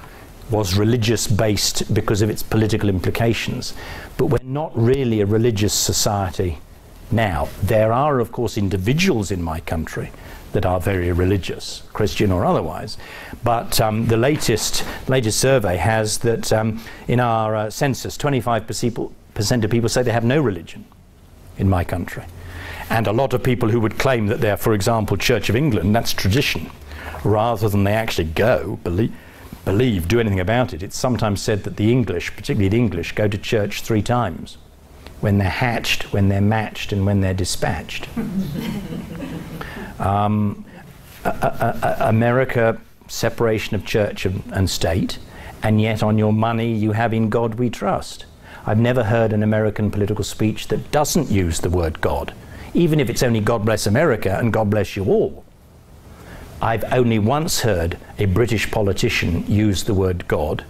was religious based because of its political implications. But we're not really a religious society now. There are, of course, individuals in my country that are very religious, Christian or otherwise. But the latest survey has that in our census, 25% of people say they have no religion in my country. And a lot of people who would claim that they're, for example, Church of England, that's tradition, rather than they actually go, believe, do anything about it. It's sometimes said that the English, particularly the English, go to church 3 times. When they're hatched, when they're matched, and when they're dispatched. America, separation of church and state, and yet on your money you have "In God We Trust." I've never heard an American political speech that doesn't use the word God, even if it's only "God bless America" and "God bless you all." I've only once heard a British politician use the word God,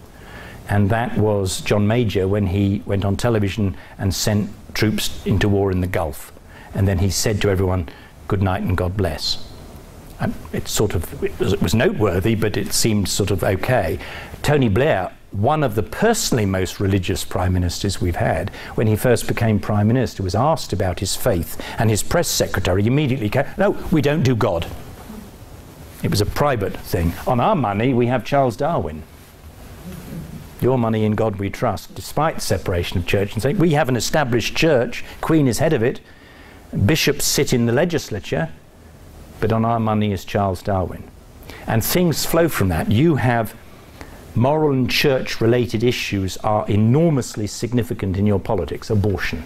and that was John Major when he went on television and sent troops into war in the Gulf. And then he said to everyone, "Good night and God bless." And it was noteworthy, but it seemed sort of okay. Tony Blair, one of the personally most religious prime ministers we've had, when he first became prime minister, was asked about his faith, and his press secretary immediately came, "No, we don't do God." It was a private thing. On our money, we have Charles Darwin. Your money, in God we trust, despite separation of church and state. We have an established church, Queen is head of it, bishops sit in the legislature, but on our money is Charles Darwin. And things flow from that. You have moral and church-related issues are enormously significant in your politics. Abortion,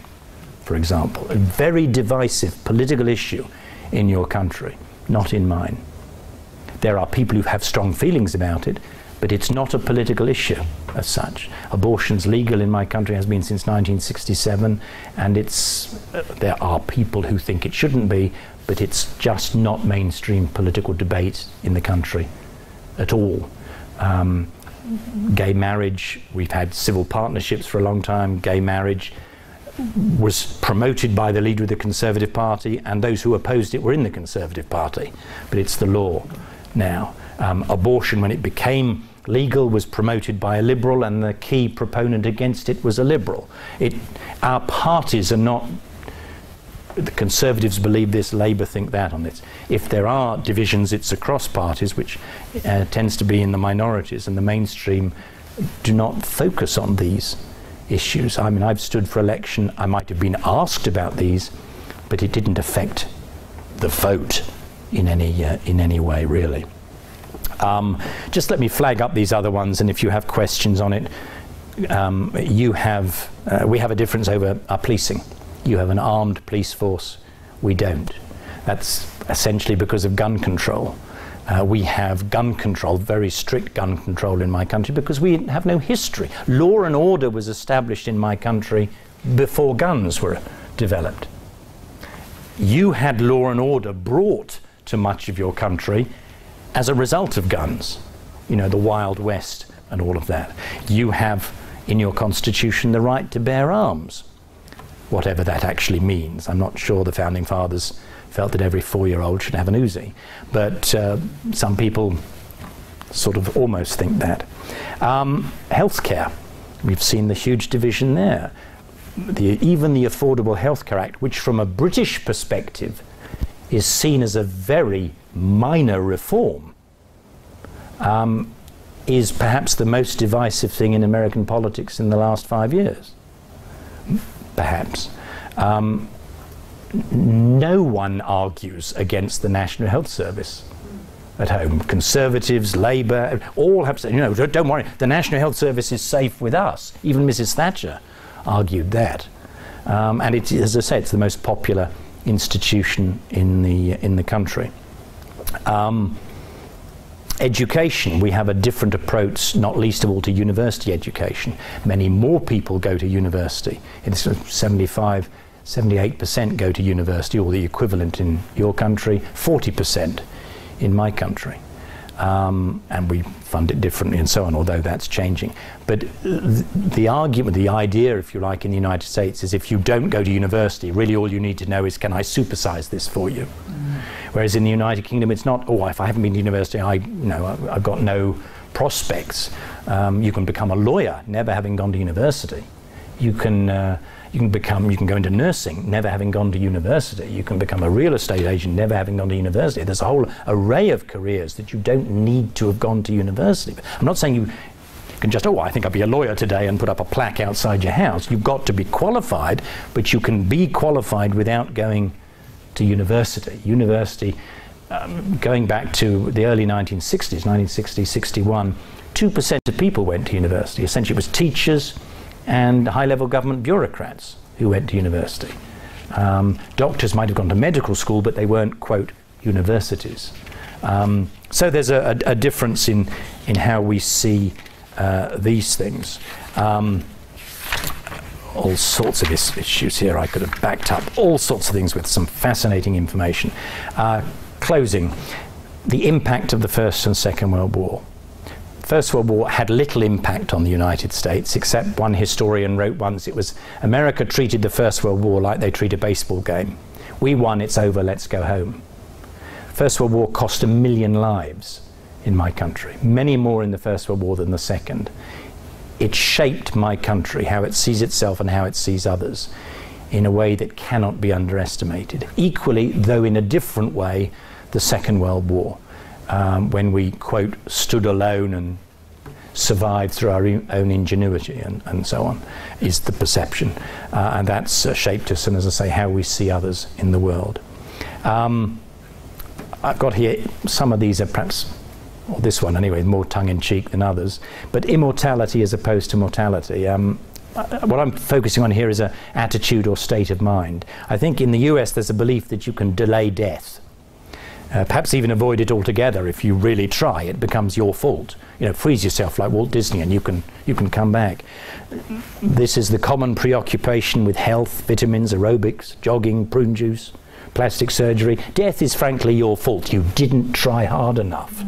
for example, a very divisive political issue in your country, not in mine. There are people who have strong feelings about it, but it's not a political issue as such. Abortion's legal in my country, has been since 1967, and there are people who think it shouldn't be, but it's just not mainstream political debate in the country at all. Gay marriage, we've had civil partnerships for a long time. Gay marriage was promoted by the leader of the Conservative Party, and those who opposed it were in the Conservative Party, but it's the law now. Abortion, when it became legal, was promoted by a Liberal, and the key proponent against it was a Liberal. Our parties are not... The Conservatives believe this, Labour think that on this. If there are divisions, it's across parties, which tends to be in the minorities, and the mainstream do not focus on these issues. I mean, I've stood for election, I might have been asked about these, but it didn't affect the vote in any way, really. Just let me flag up these other ones, and if you have questions on it, we have a difference over our policing. You have an armed police force, we don't. That's essentially because of gun control. We have gun control, very strict gun control in my country, because we have no history. Law and order was established in my country before guns were developed. You had law and order brought to much of your country as a result of guns, you know, the Wild West and all of that. You have in your constitution the right to bear arms, whatever that actually means. I'm not sure the Founding Fathers felt that every 4-year-old should have an Uzi, but some people sort of almost think that. Healthcare. We've seen the huge division there. Even the Affordable Health Care Act, which from a British perspective is seen as a very minor reform, is perhaps the most divisive thing in American politics in the last 5 years. Perhaps. No one argues against the National Health Service at home. Conservatives, Labour, all have said, don't worry, the National Health Service is safe with us. Even Mrs. Thatcher argued that. And it, as I say, it's the most popular institution in the country. Education, we have a different approach, not least of all to university education. Many more people go to university. It's 78% go to university, or the equivalent in your country, 40% in my country. And we fund it differently and so on, although that's changing. But the argument, the idea, if you like, in the United States is if you don't go to university, really all you need to know is, can I supersize this for you? Whereas in the United Kingdom, it's not, oh, if I haven't been to university, I've got no prospects. You can become a lawyer, never having gone to university. You can go into nursing, never having gone to university. You can become a real estate agent, never having gone to university. There's a whole array of careers that you don't need to have gone to university. I'm not saying you can just, I think I'll be a lawyer today and put up a plaque outside your house. You've got to be qualified, but you can be qualified without going to university. University, going back to the early 1960s, 1960, 61, 2% of people went to university. Essentially it was teachers and high-level government bureaucrats who went to university. Doctors might have gone to medical school, but they weren't, quote, universities. So there's a difference in how we see these things. All sorts of issues here. I could have backed up all sorts of things with some fascinating information. Closing, the impact of the First and Second World War. First World War had little impact on the United States, except one historian wrote once, it was America treated the First World War like they treat a baseball game. We won, it's over, let's go home. First World War cost 1 million lives in my country, many more in the First World War than the Second. It shaped my country, how it sees itself and how it sees others, in a way that cannot be underestimated. Equally, though in a different way, the Second World War. When we, quote, stood alone and survived through our own ingenuity and so on, is the perception. And that's shaped us, and as I say, how we see others in the world. I've got here, some of these are perhaps, or this one anyway, more tongue-in-cheek than others, but immortality as opposed to mortality. What I'm focusing on here is an attitude or state of mind. I think in the US there's a belief that you can delay death. Perhaps even avoid it altogether. If you really try, it becomes your fault. Freeze yourself like Walt Disney and you can come back. This is the common preoccupation with health, vitamins, aerobics, jogging, prune juice, plastic surgery. Death is frankly your fault. You didn't try hard enough.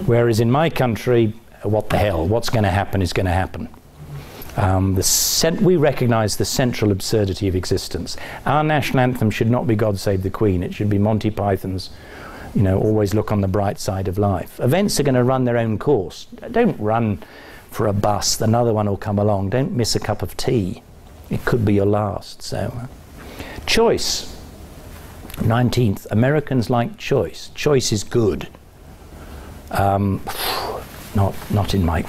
Whereas in my country, what the hell? What's going to happen is going to happen. We recognise the central absurdity of existence. Our national anthem should not be God Save the Queen. It should be Monty Python's, always look on the bright side of life. Events are going to run their own course. Don't run for a bus. Another one will come along. Don't miss a cup of tea. It could be your last. So, choice. 19th. Americans like choice. Choice is good. Not in my,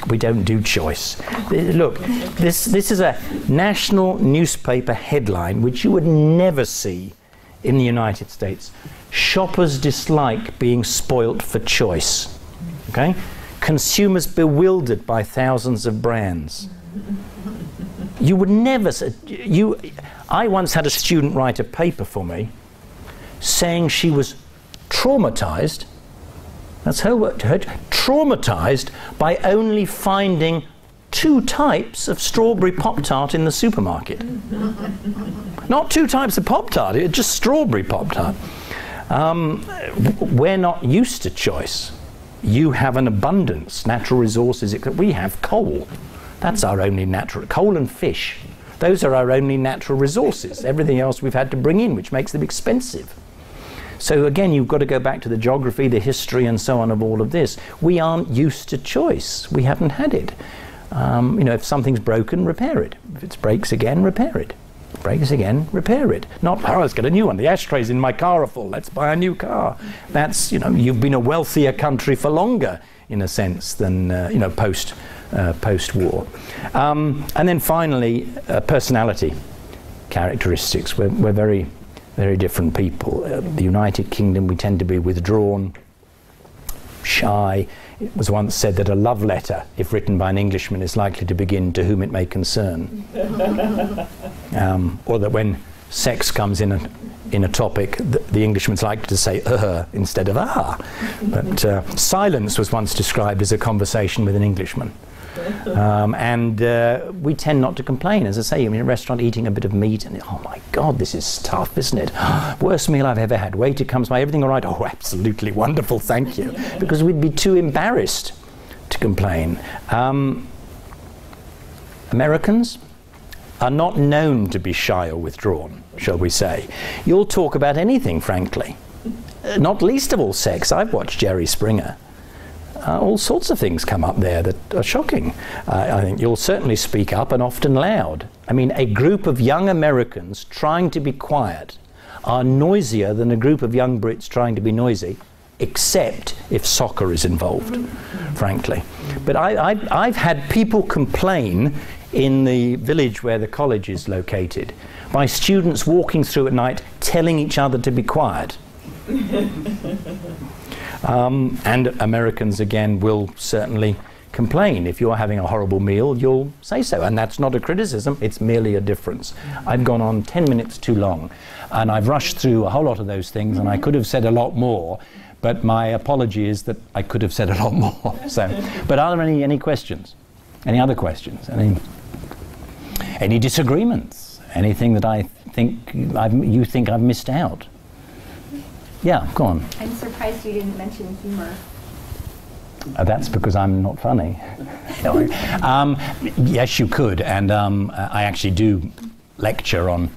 we don't do choice. Look, this is a national newspaper headline which you would never see in the United States. Shoppers dislike being spoilt for choice. Okay? Consumers bewildered by thousands of brands. You would never say, I once had a student write a paper for me saying she was traumatized. That's her word, traumatized by only finding 2 types of strawberry Pop-Tart in the supermarket. Not 2 types of Pop-Tart, it's just strawberry Pop-Tart. We're not used to choice. You have an abundance, natural resources. We have coal. That's our only natural, coal and fish. Those are our only natural resources. Everything else we've had to bring in, which makes them expensive. So again, you've got to go back to the geography, the history and so on of all of this. We aren't used to choice. We haven't had it. You know, if something's broken, repair it. If it breaks again, repair it. Breaks again, repair it. Not, oh, let's get a new one. The ashtrays in my car are full. Let's buy a new car. That's, you know, you've been a wealthier country for longer, in a sense, than, you know, post-war. And then finally, personality characteristics. We're very, very different people. The United Kingdom, we tend to be withdrawn, shy. It was once said that a love letter, if written by an Englishman, is likely to begin "to whom it may concern." Or that when sex comes in a topic, the Englishman's likely to say instead of "ah." But silence was once described as a conversation with an Englishman. And we tend not to complain. As I say, I'm in a restaurant eating a bit of meat and, oh my God, this is tough, isn't it? Worst meal I've ever had. Waiter comes by, everything all right? Oh, absolutely wonderful, thank you. Because we'd be too embarrassed to complain. Americans are not known to be shy or withdrawn, shall we say. You'll talk about anything, frankly. Not least of all sex. I've watched Jerry Springer. All sorts of things come up there that are shocking. I think you'll certainly speak up, and often loud. I mean, a group of young Americans trying to be quiet are noisier than a group of young Brits trying to be noisy, except if soccer is involved, frankly. But I've had people complain in the village where the college is located by students walking through at night telling each other to be quiet. And Americans, again, will certainly complain. If you're having a horrible meal, you'll say so. And that's not a criticism, it's merely a difference. I've gone on 10 minutes too long, and I've rushed through a whole lot of those things, and I could have said a lot more, but my apology is that I could have said a lot more. So, but are there any questions? Any other questions? Any disagreements? Anything that I think you think I've missed out? Yeah, go on. I'm surprised you didn't mention humor. That's because I'm not funny. Yes, you could, and I actually do lecture on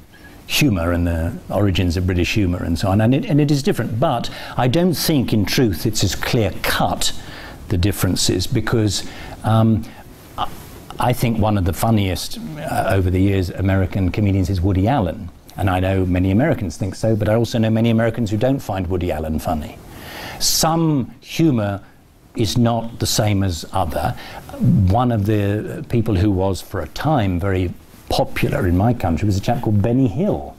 humour and the origins of British humour and so on, and it is different. But I don't think, in truth, it's as clear-cut, the differences, because I think one of the funniest over the years American comedians is Woody Allen. And I know many Americans think so, but I also know many Americans who don't find Woody Allen funny. Some humour is not the same as other. One of the people who was, for a time, very popular in my country was a chap called Benny Hill,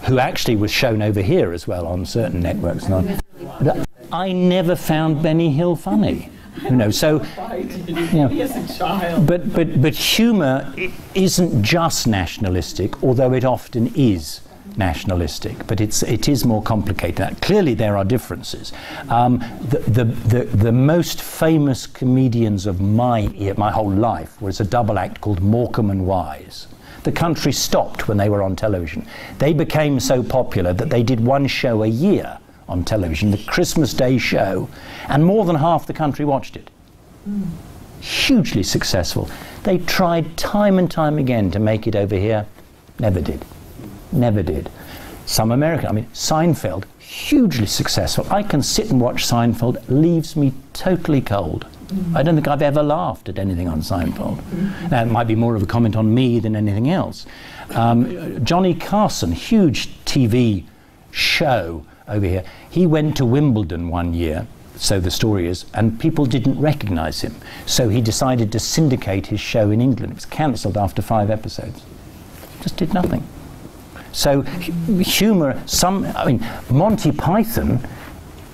who actually was shown over here as well on certain networks. I never found Benny Hill funny. You know, so you know, but humour isn't just nationalistic, although it often is nationalistic. But it is more complicated. Clearly, there are differences. The most famous comedians of my whole life was a double act called Morecambe and Wise. The country stopped when they were on television. They became so popular that they did one show a year on television, the Christmas Day show, and more than half the country watched it. Hugely successful. They tried time and time again to make it over here. Never did. Never did. Some American, I mean, Seinfeld, hugely successful. I can sit and watch Seinfeld, leaves me totally cold. I don't think I've ever laughed at anything on Seinfeld. Now, it might be more of a comment on me than anything else. Johnny Carson, huge TV show over here. He went to Wimbledon one year, so the story is, and people didn't recognise him. So he decided to syndicate his show in England. It was cancelled after 5 episodes. Just did nothing. So humour, I mean, Monty Python,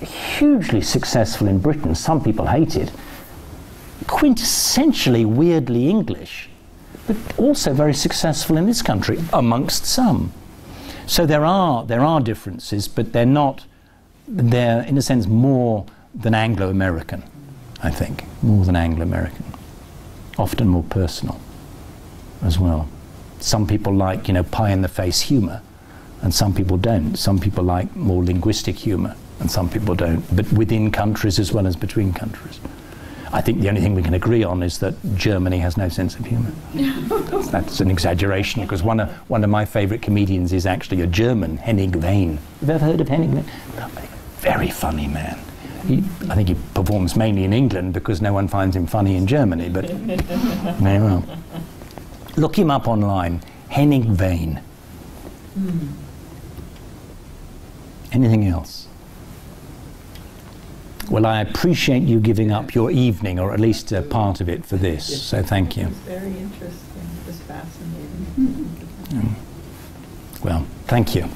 hugely successful in Britain. Some people hate it. Quintessentially weirdly English, but also very successful in this country, amongst some. So there are differences, but they're in a sense more than Anglo-American, I think, more than Anglo-American, often more personal as well. Some people like, you know, pie-in-the-face humour, and some people don't. Some people like more linguistic humour, and some people don't, but within countries as well as between countries. I think the only thing we can agree on is that Germany has no sense of humour. That's an exaggeration, because one of my favourite comedians is actually a German, Henning Wehn. You've ever heard of Henning Wehn? Very funny man. I think he performs mainly in England because no one finds him funny in Germany, but very well. Look him up online, Henning Vane. Anything else? Well, I appreciate you giving up your evening, or at least a part of it, for this, so thank you. It was very interesting. It was fascinating. Well, thank you.